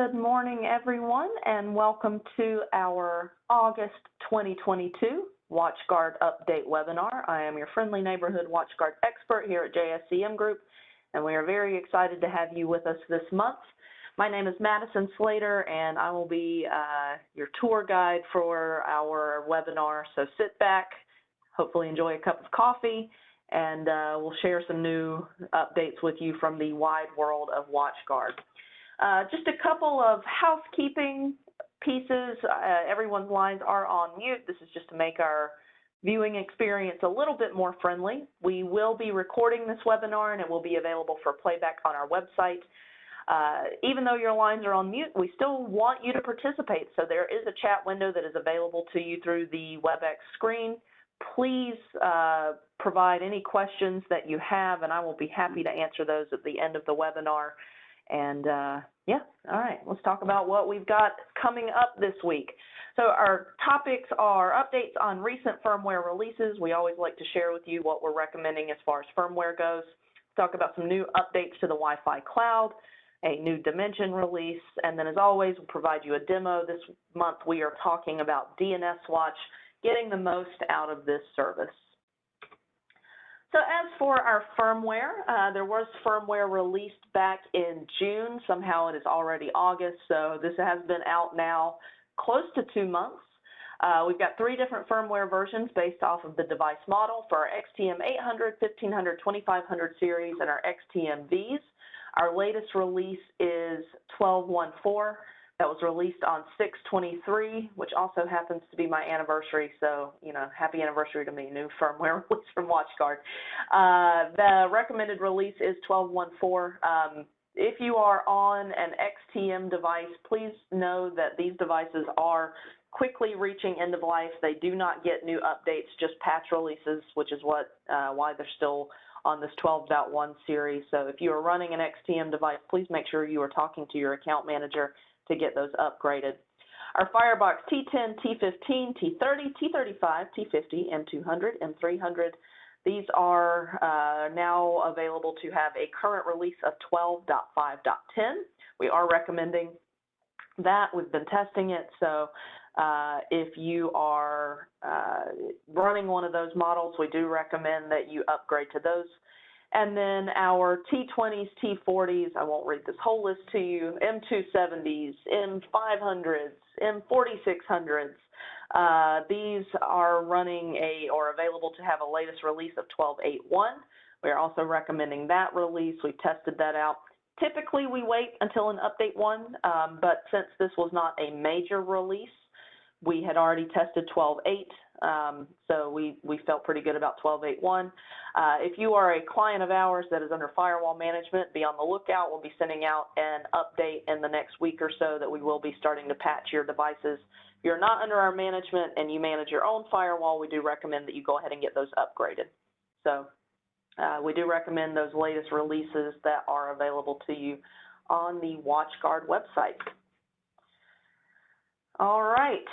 Good morning, everyone, and welcome to our August 2022 WatchGuard Update webinar. I am your friendly neighborhood WatchGuard expert here at JSCM Group, and we are very excited to have you with us this month. My name is Madison Slater, and I will be your tour guide for our webinar. So sit back, hopefully enjoy a cup of coffee, and we'll share some new updates with you from the wide world of WatchGuard. Just a couple of housekeeping pieces. Everyone's lines are on mute. This is just to make our viewing experience a little bit more friendly. We will be recording this webinar and it will be available for playback on our website. Even though your lines are on mute, we still want you to participate. So there is a chat window that is available to you through the WebEx screen. Please provide any questions that you have, and I will be happy to answer those at the end of the webinar. And yeah, all right, let's talk about what we've got coming up this week. So our topics are updates on recent firmware releases. We always like to share with you what we're recommending as far as firmware goes. Talk about some new updates to the Wi-Fi cloud, a new dimension release, and then as always, we'll provide you a demo. This month we are talking about DNSWatch, getting the most out of this service. So as for our firmware, there was firmware released back in June. Somehow it is already August, so this has been out now close to 2 months. We've got 3 different firmware versions based off of the device model for our XTM 800, 1500, 2500 series, and our XTM Vs. Our latest release is 12.14. That was released on 6/23, which also happens to be my anniversary. So, you know, happy anniversary to me, new firmware release from WatchGuard. The recommended release is 12.14. If you are on an XTM device, please know that these devices are quickly reaching end of life. They do not get new updates, just patch releases, which is why they're still on this 12.1 series. So if you are running an XTM device, please make sure you are talking to your account manager to get those upgraded. Our Firebox T10, T15, T30, T35, T50, M200, M300, these are now available to have a current release of 12.5.10. We are recommending that. We've been testing it, so if you are running one of those models, we do recommend that you upgrade to those. And then our T20s, T40s, I won't read this whole list to you, M270s, M500s, M4600s, these are running or available to have a latest release of 12.8.1. We are also recommending that release. We've tested that out. Typically, we wait until an update 1, but since this was not a major release, we had already tested 12.8, so we felt pretty good about 12.8.1. If you are a client of ours that is under firewall management, be on the lookout. We'll be sending out an update in the next week or so that we will be starting to patch your devices. If you're not under our management and you manage your own firewall, we do recommend that you go ahead and get those upgraded. So we do recommend those latest releases that are available to you on the WatchGuard website. All right,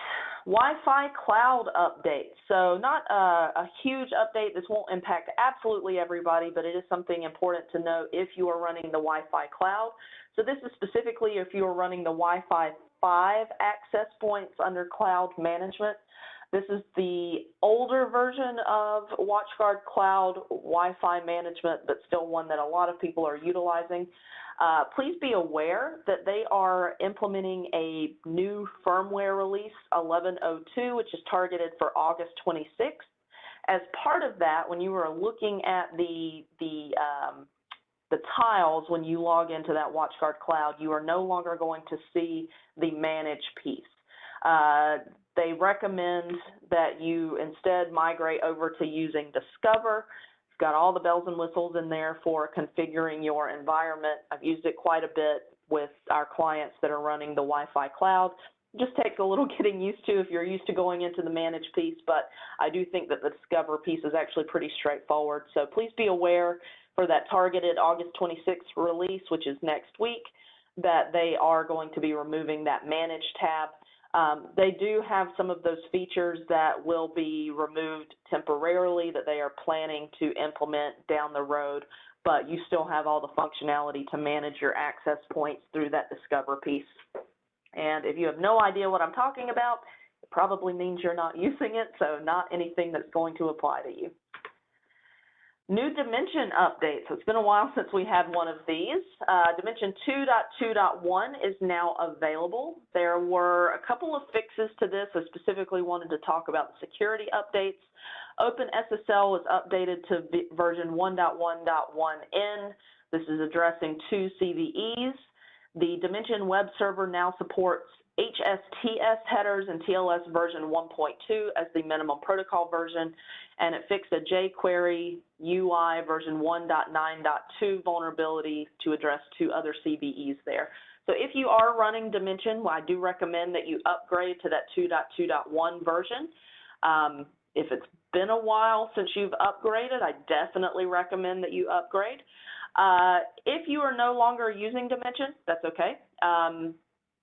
Wi-Fi cloud update. So not a huge update. This won't impact absolutely everybody, but it is something important to know if you are running the Wi-Fi cloud. So this is specifically if you are running the Wi-Fi 5 access points under cloud management. This is the older version of WatchGuard Cloud Wi-Fi management, but still one that a lot of people are utilizing. Please be aware that they are implementing a new firmware release, 11.02, which is targeted for August 26th. As part of that, when you are looking at the tiles when you log into that WatchGuard Cloud, you are no longer going to see the manage piece. They recommend that you instead migrate over to using Discover. It's got all the bells and whistles in there for configuring your environment. I've used it quite a bit with our clients that are running the Wi-Fi cloud. It just takes a little getting used to if you're used to going into the manage piece, but I do think that the Discover piece is actually pretty straightforward. So please be aware for that targeted August 26th release, which is next week, that they are going to be removing that manage tab. They do have some of those features that will be removed temporarily that they are planning to implement down the road, but you still have all the functionality to manage your access points through that Discover piece. And if you have no idea what I'm talking about, it probably means you're not using it, so not anything that's going to apply to you. New Dimension updates. So it's been a while since we had one of these. Dimension 2.2.1 is now available. There were a couple of fixes to this. I specifically wanted to talk about the security updates. OpenSSL was updated to version 1.1.1n. This is addressing 2 CVEs. The Dimension web server now supports HSTS headers and TLS version 1.2 as the minimum protocol version, and it fixed a jQuery UI version 1.9.2 vulnerability to address 2 other CVEs there. So if you are running Dimension, I do recommend that you upgrade to that 2.2.1 version. If it's been a while since you've upgraded, I definitely recommend that you upgrade. If you are no longer using Dimension, that's okay.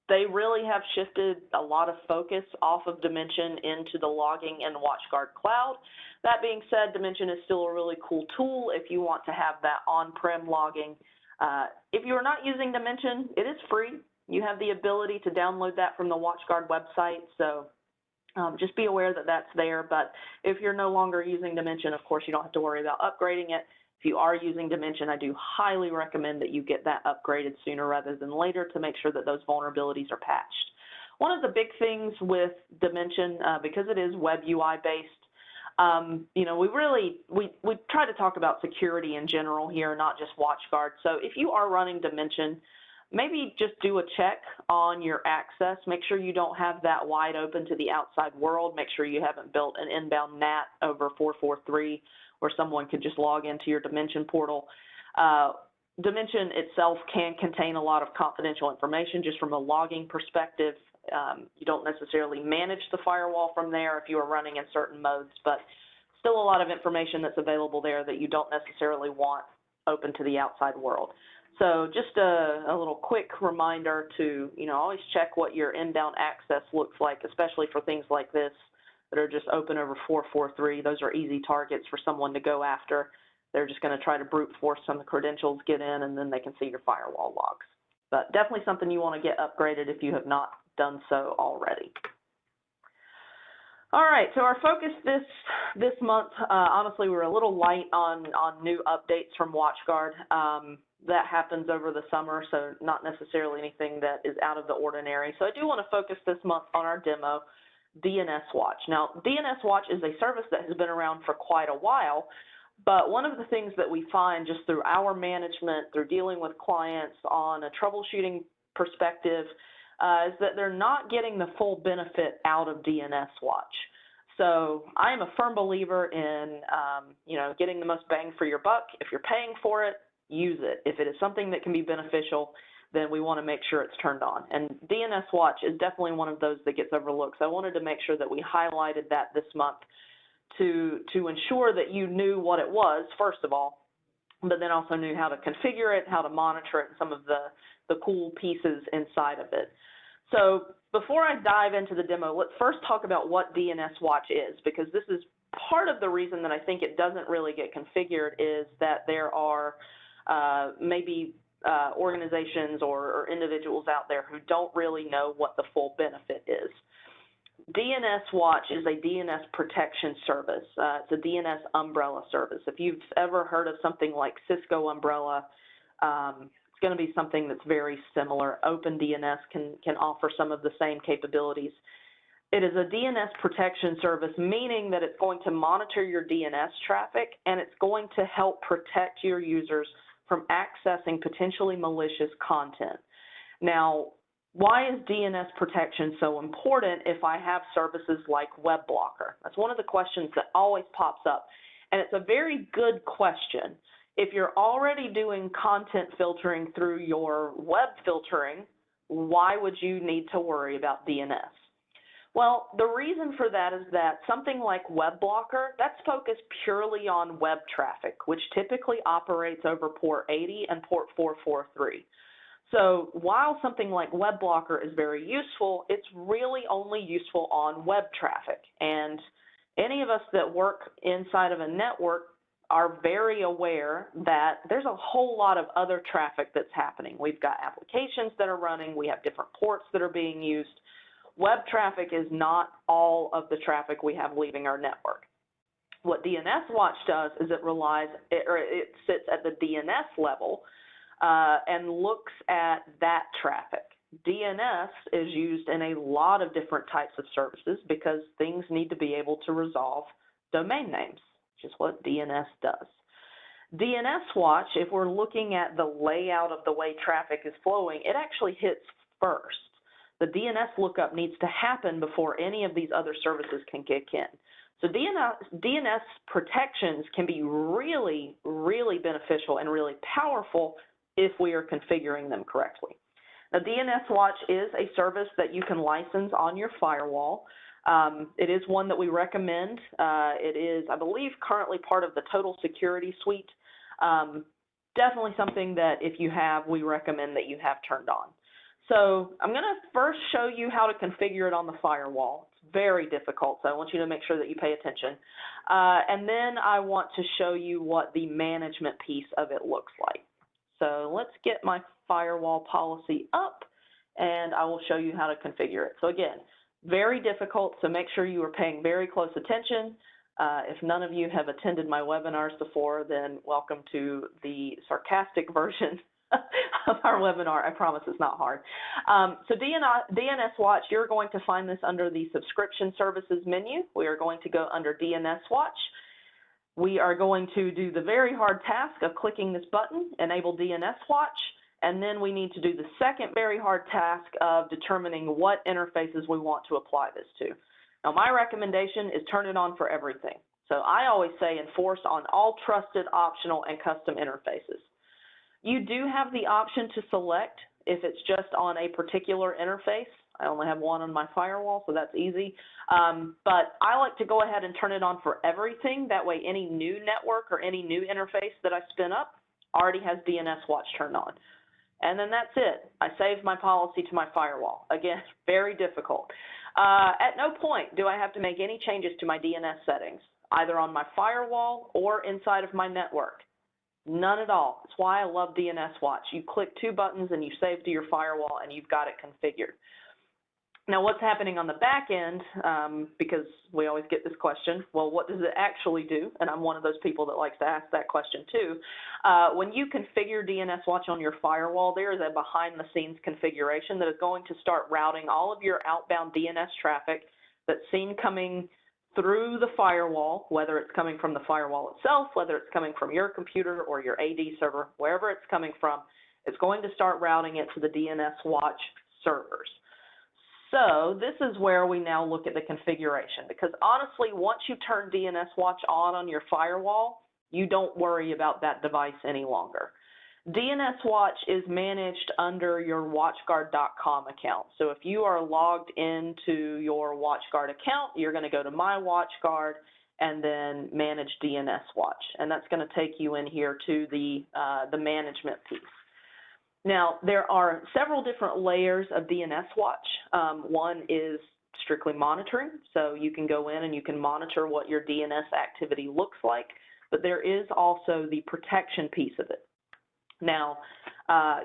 They really have shifted a lot of focus off of Dimension into the logging and WatchGuard cloud. That being said, Dimension is still a really cool tool if you want to have that on-prem logging. If you are not using Dimension, it is free. You have the ability to download that from the WatchGuard website, so just be aware that that's there. But if you're no longer using Dimension, of course, you don't have to worry about upgrading it. If you are using Dimension, I do highly recommend that you get that upgraded sooner rather than later to make sure that those vulnerabilities are patched. One of the big things with Dimension, because it is web UI based, you know, we try to talk about security in general here, not just WatchGuard. So if you are running Dimension, maybe just do a check on your access. Make sure you don't have that wide open to the outside world. Make sure you haven't built an inbound NAT over 443 where someone could just log into your Dimension portal. Dimension itself can contain a lot of confidential information just from a logging perspective. You don't necessarily manage the firewall from there if you are running in certain modes, but still a lot of information that's available there that you don't necessarily want open to the outside world. So just a little quick reminder to, you know, always check what your inbound access looks like, especially for things like this that are just open over 443. Those are easy targets for someone to go after. They're just going to try to brute force some of the credentials, get in, and then they can see your firewall logs. But definitely something you want to get upgraded if you have not done so already. All right, so our focus this month, honestly, we're a little light on new updates from WatchGuard. That happens over the summer, so not necessarily anything that is out of the ordinary. So I do want to focus this month on our demo, DNSWatch. Now, DNSWatch is a service that has been around for quite a while, but one of the things that we find just through our management, through dealing with clients on a troubleshooting perspective, is that they're not getting the full benefit out of DNSWatch. So I am a firm believer in, you know, getting the most bang for your buck. If you're paying for it, use it. If it is something that can be beneficial, then we want to make sure it's turned on. And DNSWatch is definitely one of those that gets overlooked. So I wanted to make sure that we highlighted that this month to ensure that you knew what it was, first of all, but then also knew how to configure it, how to monitor it, and some of the cool pieces inside of it. So before I dive into the demo, let's first talk about what DNSWatch is, because this is part of the reason that I think it doesn't really get configured is that there are maybe organizations or individuals out there who don't really know what the full benefit is. DNSWatch is a DNS protection service. It's a DNS umbrella service. If you've ever heard of something like Cisco Umbrella, it's going to be something that's very similar. OpenDNS can offer some of the same capabilities. It is a DNS protection service, meaning that it's going to monitor your DNS traffic, and it's going to help protect your users from accessing potentially malicious content. Now, why is DNS protection so important if I have services like Web Blocker? That's one of the questions that always pops up, and it's a very good question. If you're already doing content filtering through your web filtering, why would you need to worry about DNS? Well, the reason for that is that something like Web Blocker, that's focused purely on web traffic, which typically operates over port 80 and port 443. So while something like Web Blocker is very useful, it's really only useful on web traffic. And any of us that work inside of a network are very aware that there's a whole lot of other traffic that's happening. We've got applications that are running, we have different ports that are being used. Web traffic is not all of the traffic we have leaving our network. What DNSWatch does is it sits at the DNS level and looks at that traffic. DNS is used in a lot of different types of services because things need to be able to resolve domain names, which is what DNS does. DNSWatch, if we're looking at the layout of the way traffic is flowing, it actually hits first. The DNS lookup needs to happen before any of these other services can kick in. So DNS protections can be really, really beneficial and really powerful if we are configuring them correctly. Now, DNSWatch is a service that you can license on your firewall. It is one that we recommend. It is, I believe, currently part of the Total Security Suite. Definitely something that if you have, we recommend that you have turned on. So I'm going to first show you how to configure it on the firewall. It's very difficult, so I want you to make sure that you pay attention. And then I want to show you what the management piece of it looks like. So let's get my firewall policy up, and I will show you how to configure it. So again, very difficult, so make sure you are paying very close attention. If none of you have attended my webinars before, then welcome to the sarcastic version of our webinar. I promise it's not hard. So DNSWatch, you're going to find this under the subscription services menu. We are going to go under DNSWatch. We are going to do the very hard task of clicking this button, Enable DNSWatch, and then we need to do the second very hard task of determining what interfaces we want to apply this to. Now, my recommendation is turn it on for everything. So I always say enforce on all trusted, optional, and custom interfaces. You do have the option to select if it's just on a particular interface. I only have one on my firewall, so that's easy. But I like to go ahead and turn it on for everything. That way, any new network or any new interface that I spin up already has DNSWatch turned on. And then that's it. I save my policy to my firewall. Again, very difficult. At no point do I have to make any changes to my DNS settings, either on my firewall or inside of my network. None at all. That's why I love DNSWatch. You click two buttons and you save to your firewall and you've got it configured. Now, what's happening on the back end, because we always get this question, well, what does it actually do? And I'm one of those people that likes to ask that question too. When you configure DNSWatch on your firewall, there is a behind-the-scenes configuration that is going to start routing all of your outbound DNS traffic that's seen coming through the firewall, whether it's coming from the firewall itself, whether it's coming from your computer or your AD server, wherever it's coming from, it's going to start routing it to the DNSWatch servers. So this is where we now look at the configuration, because honestly, once you turn DNSWatch on your firewall, you don't worry about that device any longer. DNSWatch is managed under your WatchGuard.com account. So if you are logged into your WatchGuard account, you're going to go to My WatchGuard and then Manage DNSWatch, and that's going to take you in here to the management piece. Now, there are several different layers of DNSWatch. One is strictly monitoring, so you can go in and you can monitor what your DNS activity looks like, but there is also the protection piece of it. Now,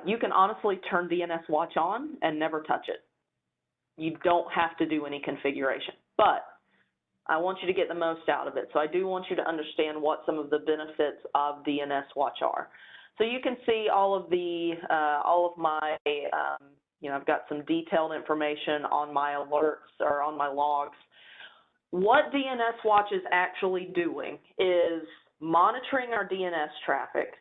you can honestly turn DNSWatch on and never touch it. You don't have to do any configuration, but I want you to get the most out of it, so I do want you to understand what some of the benefits of DNSWatch are. So you can see all of my, I've got some detailed information on my alerts or on my logs. What DNSWatch is actually doing is monitoring our DNS traffic,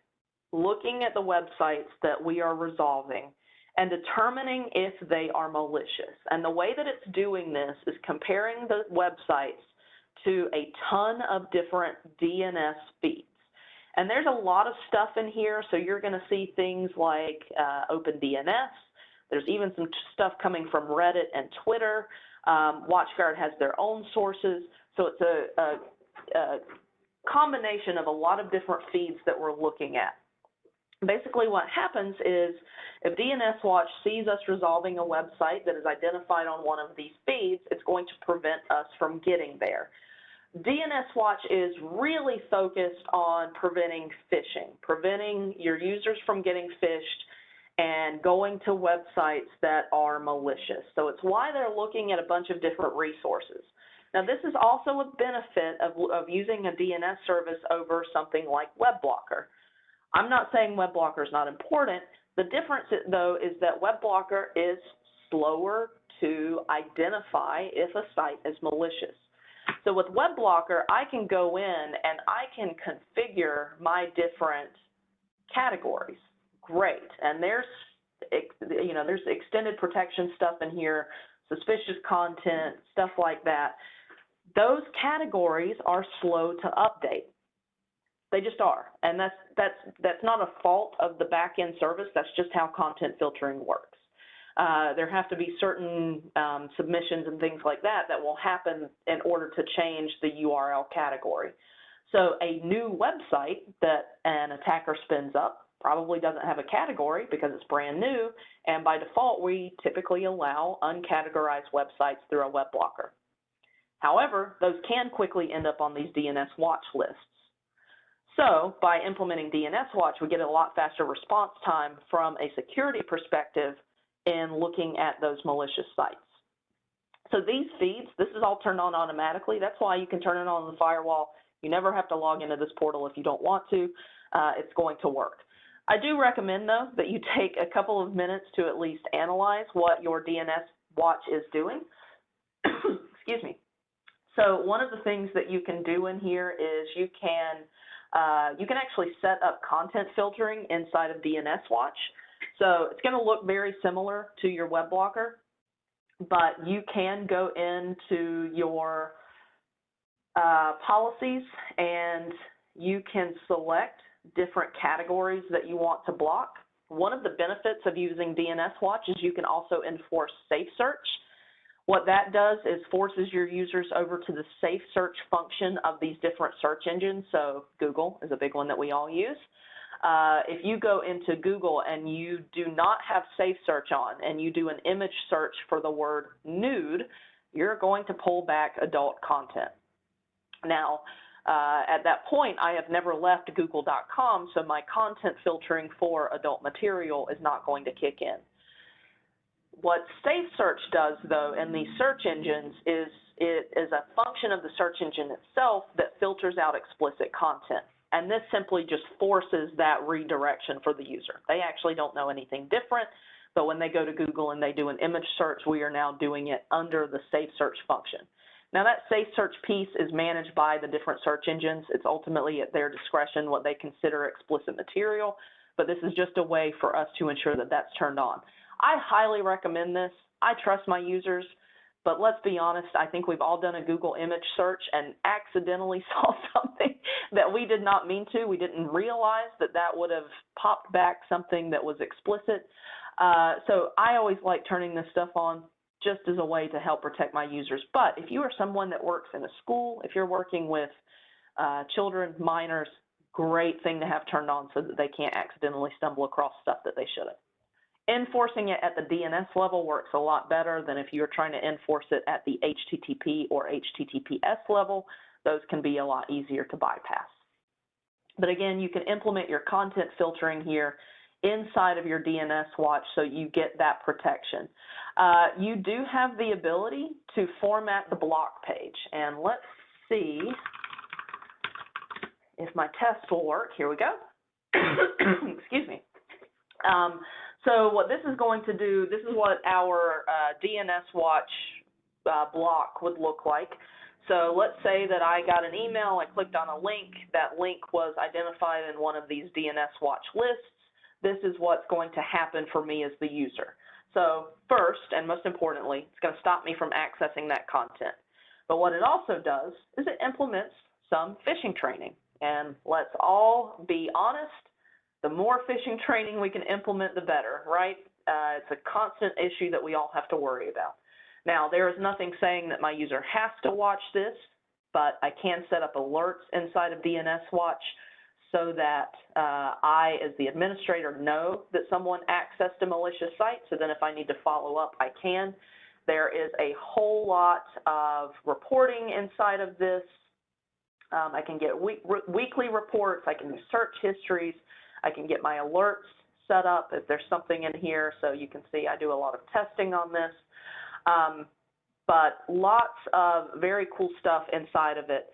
looking at the websites that we are resolving, and determining if they are malicious. And the way that it's doing this is comparing the websites to a ton of different DNS feeds. And there's a lot of stuff in here, so you're going to see things like OpenDNS. There's even some stuff coming from Reddit and Twitter. WatchGuard has their own sources, so it's a combination of a lot of different feeds that we're looking at. Basically what happens is if DNSWatch sees us resolving a website that is identified on one of these feeds, it's going to prevent us from getting there. DNSWatch is really focused on preventing phishing, preventing your users from getting phished and going to websites that are malicious. So it's why they're looking at a bunch of different resources. Now, this is also a benefit of using a DNS service over something like WebBlocker. I'm not saying WebBlocker is not important. The difference, though, is that WebBlocker is slower to identify if a site is malicious. So with WebBlocker, I can go in and I can configure my different categories. Great. And there's extended protection stuff in here, suspicious content, stuff like that. Those categories are slow to update. They just are. And that's not a fault of the back-end service. That's just how content filtering works. There have to be certain submissions and things like that will happen in order to change the URL category. So a new website that an attacker spins up probably doesn't have a category because it's brand new, and by default, we typically allow uncategorized websites through a web blocker. However, those can quickly end up on these DNSWatch lists. So by implementing DNSWatch, we get a lot faster response time from a security perspective in looking at those malicious sites. So these feeds, this is all turned on automatically. That's why you can turn it on the firewall. You never have to log into this portal if you don't want to. It's going to work. I do recommend, though, that you take a couple of minutes to at least analyze what your DNSWatch is doing. Excuse me. So one of the things that you can do in here is you can actually set up content filtering inside of DNSWatch. So it's going to look very similar to your web blocker, but you can go into your policies and you can select different categories that you want to block. One of the benefits of using DNSWatch is you can also enforce safe search. What that does is forces your users over to the safe search function of these different search engines. So Google is a big one that we all use. If you go into Google and you do not have safe search on and you do an image search for the word nude, you're going to pull back adult content. Now, at that point, I have never left google.com, so my content filtering for adult material is not going to kick in. What safe search does, though, in these search engines is it is a function of the search engine itself that filters out explicit content. And this simply just forces that redirection for the user. They actually don't know anything different, but when they go to Google and they do an image search, we are now doing it under the safe search function. Now, that safe search piece is managed by the different search engines. It's ultimately at their discretion what they consider explicit material, but this is just a way for us to ensure that that's turned on. I highly recommend this. I trust my users, but let's be honest, I think we've all done a Google image search and accidentally saw something that we did not mean to. We didn't realize that that would have popped back something that was explicit. So I always like turning this stuff on just as a way to help protect my users. But if you are someone that works in a school, if you're working with children, minors, great thing to have turned on so that they can't accidentally stumble across stuff that they shouldn't. Enforcing it at the DNS level works a lot better than if you're trying to enforce it at the HTTP or HTTPS level. Those can be a lot easier to bypass. But again, you can implement your content filtering here inside of your DNSWatch so you get that protection. You do have the ability to format the block page. And let's see if my test will work. Here we go. Excuse me. So what this is going to do, this is what our DNSWatch block would look like. So let's say that I got an email, I clicked on a link, that link was identified in one of these DNSWatch lists. This is what's going to happen for me as the user. So first, and most importantly, it's going to stop me from accessing that content. But what it also does is it implements some phishing training. And let's all be honest, the more phishing training we can implement, the better, right? It's a constant issue that we all have to worry about. Now, there is nothing saying that my user has to watch this, but I can set up alerts inside of DNSWatch so that I, as the administrator, know that someone accessed a malicious site, so then if I need to follow up, I can. There is a whole lot of reporting inside of this. I can get weekly reports. I can do search histories. I can get my alerts set up if there's something in here. So you can see I do a lot of testing on this. But lots of very cool stuff inside of it.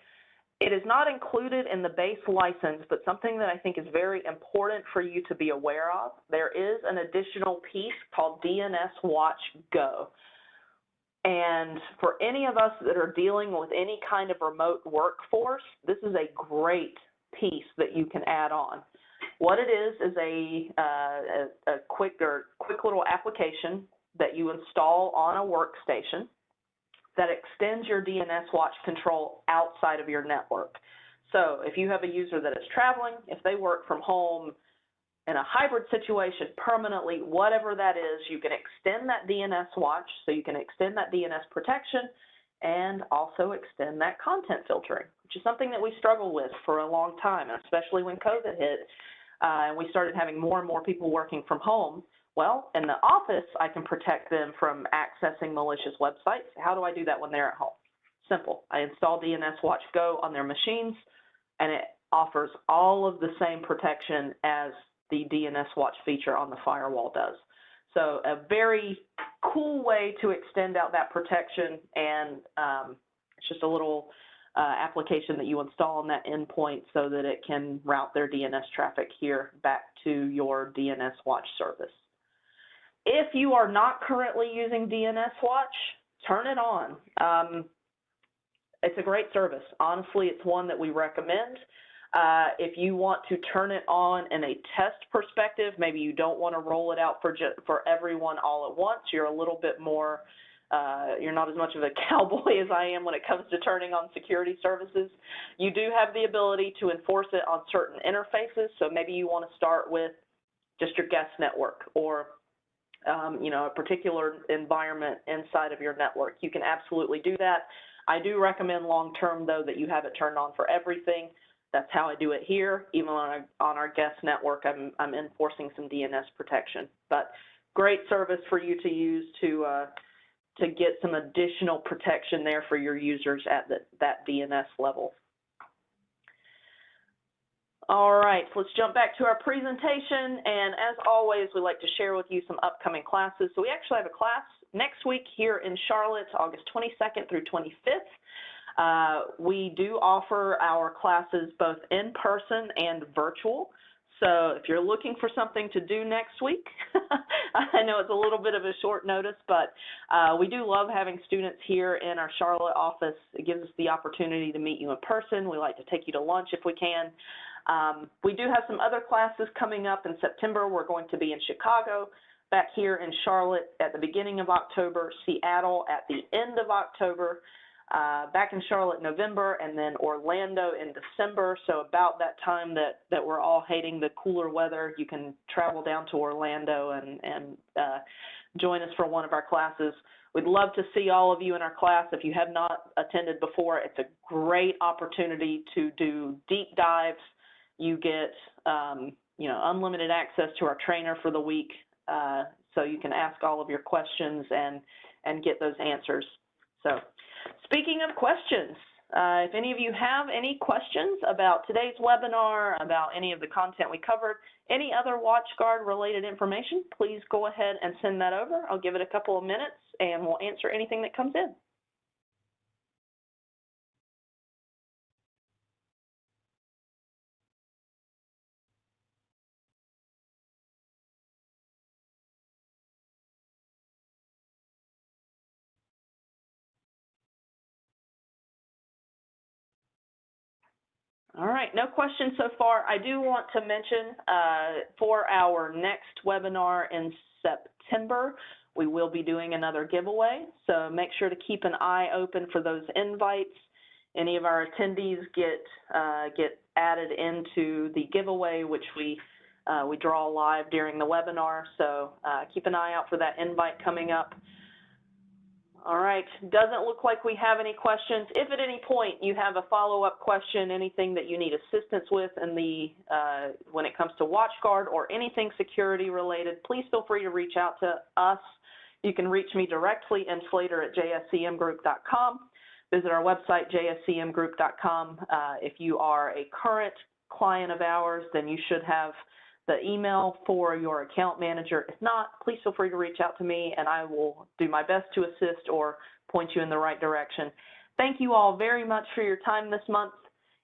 It is not included in the base license, but something that I think is very important for you to be aware of. There is an additional piece called DNSWatch Go. And for any of us that are dealing with any kind of remote workforce, this is a great piece that you can add on. What it is a quick little application that you install on a workstation that extends your DNSWatch control outside of your network. So if you have a user that is traveling, if they work from home in a hybrid situation permanently, whatever that is, you can extend that DNSWatch, so you can extend that DNS protection and also extend that content filtering, which is something that we struggled with for a long time, especially when COVID hit and we started having more and more people working from home. Well, in the office, I can protect them from accessing malicious websites. How do I do that when they're at home? Simple. I install DNSWatch Go on their machines, and it offers all of the same protection as the DNSWatch feature on the firewall does. So a very cool way to extend out that protection, and it's just a little application that you install on that endpoint so that it can route their DNS traffic here back to your DNSWatch service. If you are not currently using DNSWatch, turn it on. It's a great service. Honestly, it's one that we recommend. If you want to turn it on in a test perspective, maybe you don't want to roll it out for everyone all at once. You're a little bit more, you're not as much of a cowboy as I am when it comes to turning on security services. You do have the ability to enforce it on certain interfaces. So maybe you want to start with just your guest network or you know, a particular environment inside of your network. You can absolutely do that. I do recommend long-term, though, that you have it turned on for everything. That's how I do it here. Even on our guest network, I'm enforcing some DNS protection. But great service for you to use to get some additional protection there for your users at that DNS level. All right, so let's jump back to our presentation, and as always, we like to share with you some upcoming classes. So we actually have a class next week here in Charlotte, August 22nd through 25th. We do offer our classes both in person and virtual. So if you're looking for something to do next week, I know it's a little bit of a short notice, but we do love having students here in our Charlotte office. It gives us the opportunity to meet you in person. We like to take you to lunch if we can. We do have some other classes coming up in September. We're going to be in Chicago, back here in Charlotte at the beginning of October, Seattle at the end of October, back in Charlotte in November, and then Orlando in December. So about that time that we're all hating the cooler weather, you can travel down to Orlando and join us for one of our classes. We'd love to see all of you in our class. If you have not attended before, it's a great opportunity to do deep dives. You get you know, unlimited access to our trainer for the week, so you can ask all of your questions and get those answers. So speaking of questions, if any of you have any questions about today's webinar, about any of the content we covered, any other WatchGuard related information, please go ahead and send that over. I'll give it a couple of minutes and we'll answer anything that comes in. All right, no questions so far. I do want to mention for our next webinar in September, we will be doing another giveaway. So make sure to keep an eye open for those invites. Any of our attendees get added into the giveaway, which we draw live during the webinar. So keep an eye out for that invite coming up. All right, doesn't look like we have any questions. If at any point you have a follow-up question, anything that you need assistance with in the when it comes to WatchGuard or anything security related, please feel free to reach out to us. You can reach me directly, slater@jscmgroup.com. visit our website, jscmgroup.com. If you are a current client of ours, then you should have the email for your account manager. If not, please feel free to reach out to me, and I will do my best to assist or point you in the right direction. Thank you all very much for your time this month.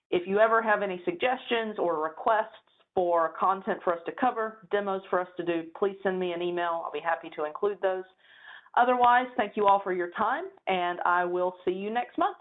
If you ever have any suggestions or requests for content for us to cover, demos for us to do, please send me an email. I'll be happy to include those. Otherwise, thank you all for your time, and I will see you next month.